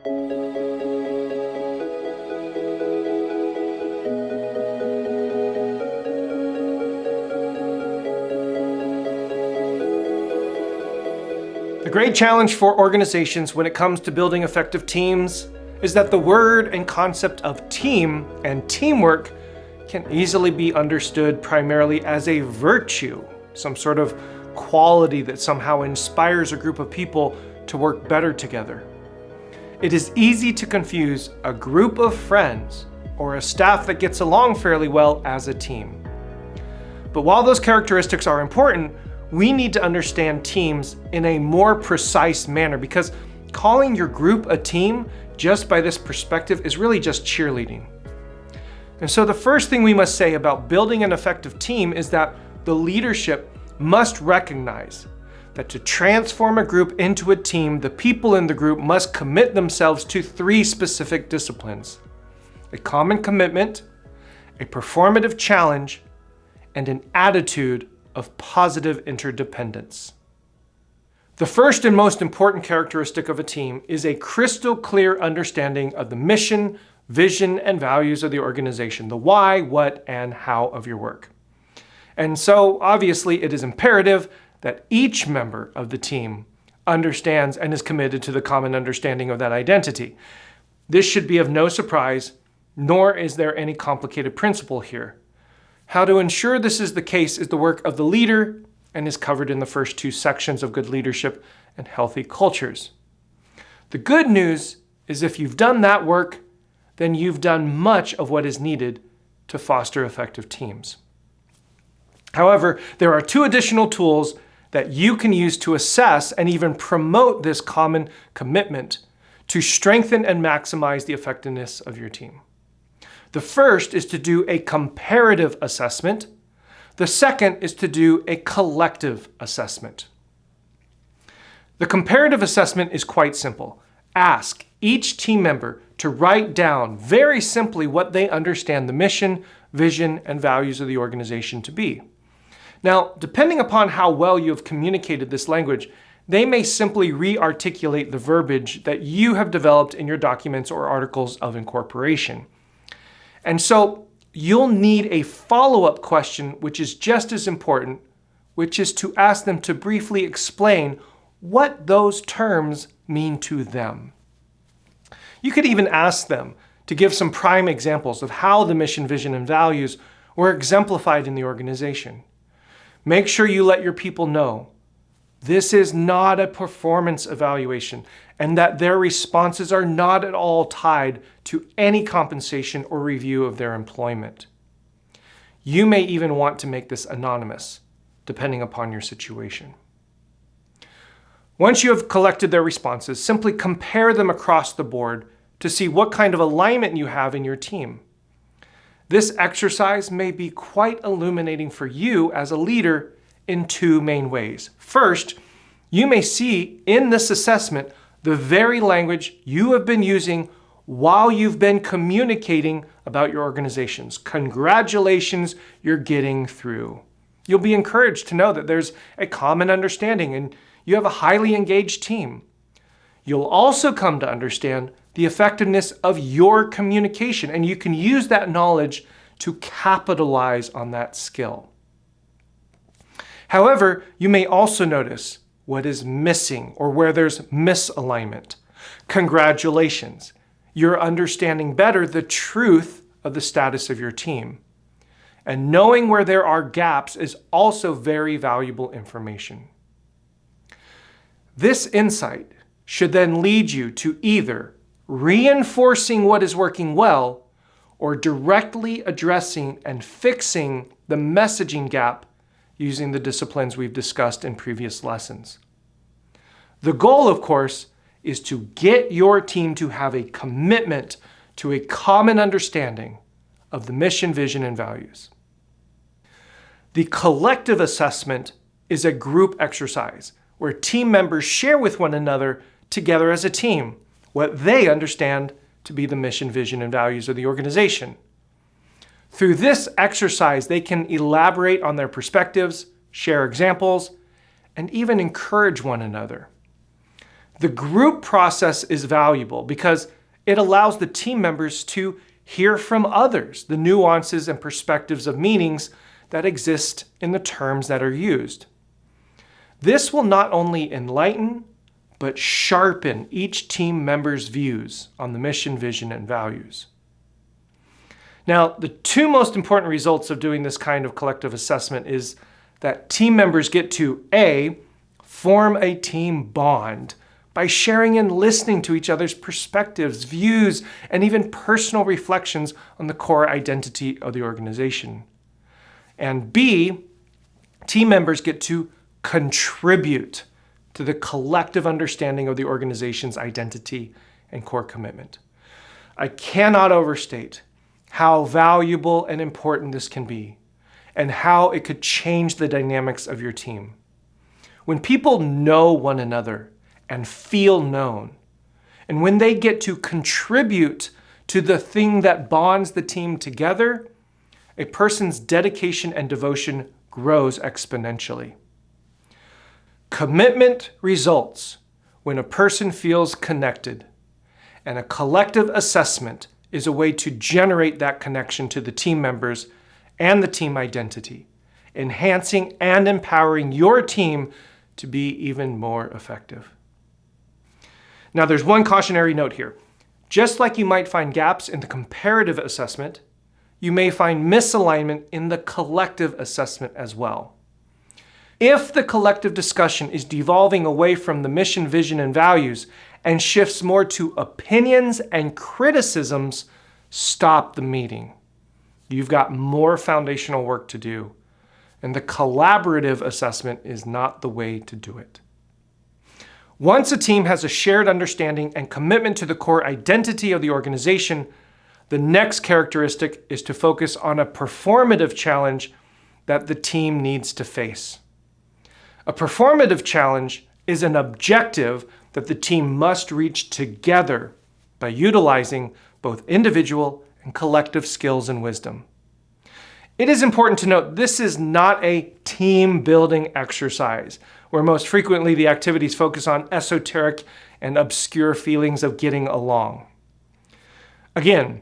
The great challenge for organizations when it comes to building effective teams is that the word and concept of team and teamwork can easily be understood primarily as a virtue, some sort of quality that somehow inspires a group of people to work better together. It is easy to confuse a group of friends or a staff that gets along fairly well as a team. But while those characteristics are important, we need to understand teams in a more precise manner, because calling your group a team just by this perspective is really just cheerleading. And so the first thing we must say about building an effective team is that the leadership must recognize that to transform a group into a team, the people in the group must commit themselves to 3 specific disciplines: a common commitment, a performative challenge, and an attitude of positive interdependence. The first and most important characteristic of a team is a crystal clear understanding of the mission, vision, and values of the organization, the why, what, and how of your work. And so, obviously, it is imperative that each member of the team understands and is committed to the common understanding of that identity. This should be of no surprise, nor is there any complicated principle here. How to ensure this is the case is the work of the leader and is covered in the first 2 sections of Good Leadership and Healthy Cultures. The good news is if you've done that work, then you've done much of what is needed to foster effective teams. However, there are 2 additional tools that you can use to assess and even promote this common commitment to strengthen and maximize the effectiveness of your team. The first is to do a comparative assessment. The second is to do a collective assessment. The comparative assessment is quite simple. Ask each team member to write down very simply what they understand the mission, vision, and values of the organization to be. Now, depending upon how well you have communicated this language, they may simply re-articulate the verbiage that you have developed in your documents or articles of incorporation. And so you'll need a follow-up question, which is just as important, which is to ask them to briefly explain what those terms mean to them. You could even ask them to give some prime examples of how the mission, vision, and values were exemplified in the organization. Make sure you let your people know this is not a performance evaluation and that their responses are not at all tied to any compensation or review of their employment. You may even want to make this anonymous, depending upon your situation. Once you have collected their responses, simply compare them across the board to see what kind of alignment you have in your team. This exercise may be quite illuminating for you as a leader in 2 main ways. First, you may see in this assessment the very language you have been using while you've been communicating about your organizations. Congratulations, you're getting through. You'll be encouraged to know that there's a common understanding and you have a highly engaged team. You'll also come to understand the effectiveness of your communication, and you can use that knowledge to capitalize on that skill. However, you may also notice what is missing or where there's misalignment. Congratulations, you're understanding better the truth of the status of your team. And knowing where there are gaps is also very valuable information. This insight should then lead you to either reinforcing what is working well or directly addressing and fixing the messaging gap using the disciplines we've discussed in previous lessons. The goal, of course, is to get your team to have a commitment to a common understanding of the mission, vision, and values. The collective assessment is a group exercise where team members share with one another together as a team what they understand to be the mission, vision, and values of the organization. Through this exercise, they can elaborate on their perspectives, share examples, and even encourage one another. The group process is valuable because it allows the team members to hear from others the nuances and perspectives of meanings that exist in the terms that are used. This will not only enlighten, but sharpen each team member's views on the mission, vision, and values. Now, the two most important results of doing this kind of collective assessment is that team members get to A, form a team bond by sharing and listening to each other's perspectives, views, and even personal reflections on the core identity of the organization. And B, team members get to contribute to the collective understanding of the organization's identity and core commitment. I cannot overstate how valuable and important this can be, and how it could change the dynamics of your team. When people know one another and feel known, and when they get to contribute to the thing that bonds the team together, a person's dedication and devotion grows exponentially. Commitment results when a person feels connected, and a collective assessment is a way to generate that connection to the team members and the team identity, enhancing and empowering your team to be even more effective. Now, there's one cautionary note here. Just like you might find gaps in the comparative assessment, you may find misalignment in the collective assessment as well. If the collective discussion is devolving away from the mission, vision, and values and shifts more to opinions and criticisms, stop the meeting. You've got more foundational work to do, and the collaborative assessment is not the way to do it. Once a team has a shared understanding and commitment to the core identity of the organization, the next characteristic is to focus on a performative challenge that the team needs to face. A performative challenge is an objective that the team must reach together by utilizing both individual and collective skills and wisdom. It is important to note this is not a team building exercise, where most frequently the activities focus on esoteric and obscure feelings of getting along. Again,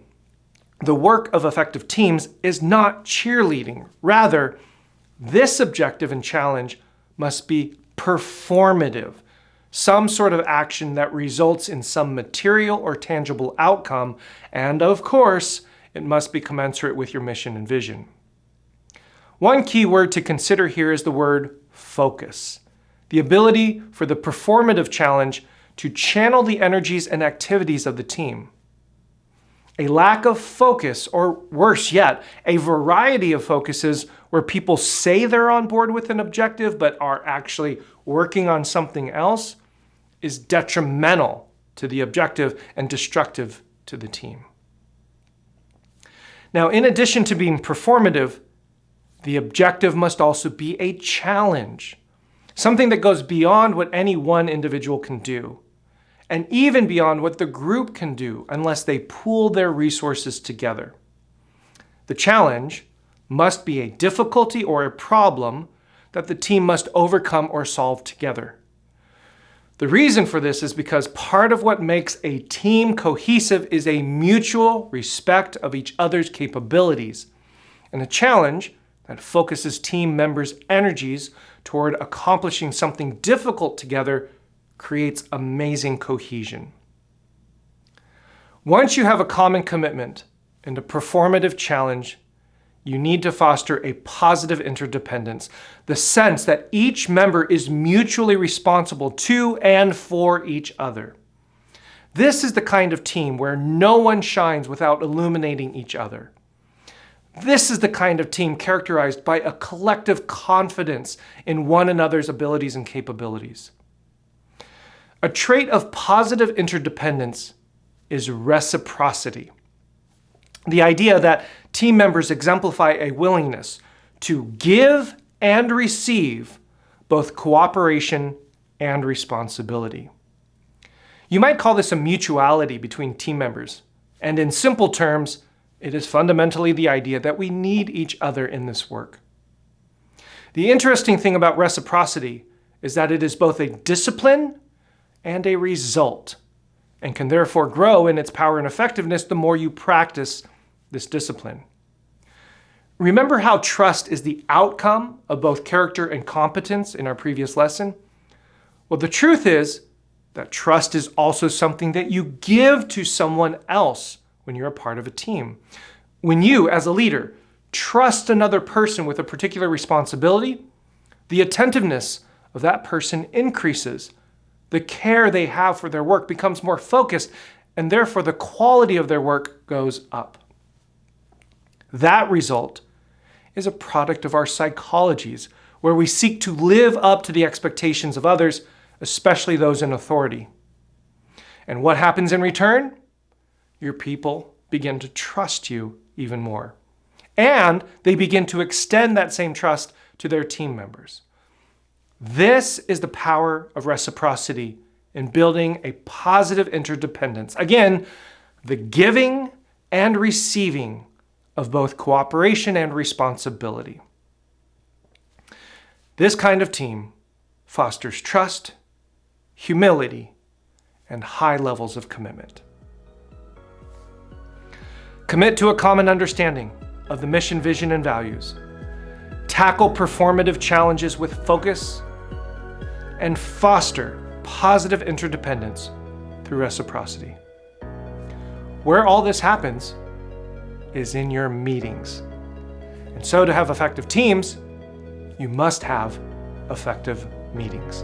the work of effective teams is not cheerleading. Rather, this objective and challenge must be performative, some sort of action that results in some material or tangible outcome, and of course, it must be commensurate with your mission and vision. One key word to consider here is the word focus, the ability for the performative challenge to channel the energies and activities of the team. A lack of focus, or worse yet, a variety of focuses where people say they're on board with an objective but are actually working on something else, is detrimental to the objective and destructive to the team. Now, in addition to being performative, the objective must also be a challenge, something that goes beyond what any one individual can do, and even beyond what the group can do unless they pool their resources together. The challenge must be a difficulty or a problem that the team must overcome or solve together. The reason for this is because part of what makes a team cohesive is a mutual respect of each other's capabilities, and a challenge that focuses team members' energies toward accomplishing something difficult together creates amazing cohesion. Once you have a common commitment and a performative challenge, you need to foster a positive interdependence, the sense that each member is mutually responsible to and for each other. This is the kind of team where no one shines without illuminating each other. This is the kind of team characterized by a collective confidence in one another's abilities and capabilities. A trait of positive interdependence is reciprocity. The idea that team members exemplify a willingness to give and receive both cooperation and responsibility. You might call this a mutuality between team members, and in simple terms, it is fundamentally the idea that we need each other in this work. The interesting thing about reciprocity is that it is both a discipline and a result, and can therefore grow in its power and effectiveness the more you practice this discipline. Remember how trust is the outcome of both character and competence in our previous lesson? Well, the truth is that trust is also something that you give to someone else when you're a part of a team. When you, as a leader, trust another person with a particular responsibility, the attentiveness of that person increases. The care they have for their work becomes more focused, and therefore the quality of their work goes up. That result is a product of our psychologies, where we seek to live up to the expectations of others, especially those in authority. And what happens in return? Your people begin to trust you even more. And they begin to extend that same trust to their team members. This is the power of reciprocity in building a positive interdependence. Again, the giving and receiving of both cooperation and responsibility. This kind of team fosters trust, humility, and high levels of commitment. Commit to a common understanding of the mission, vision, and values. Tackle performative challenges with focus, and foster positive interdependence through reciprocity. Where all this happens is in your meetings. And so to have effective teams, you must have effective meetings.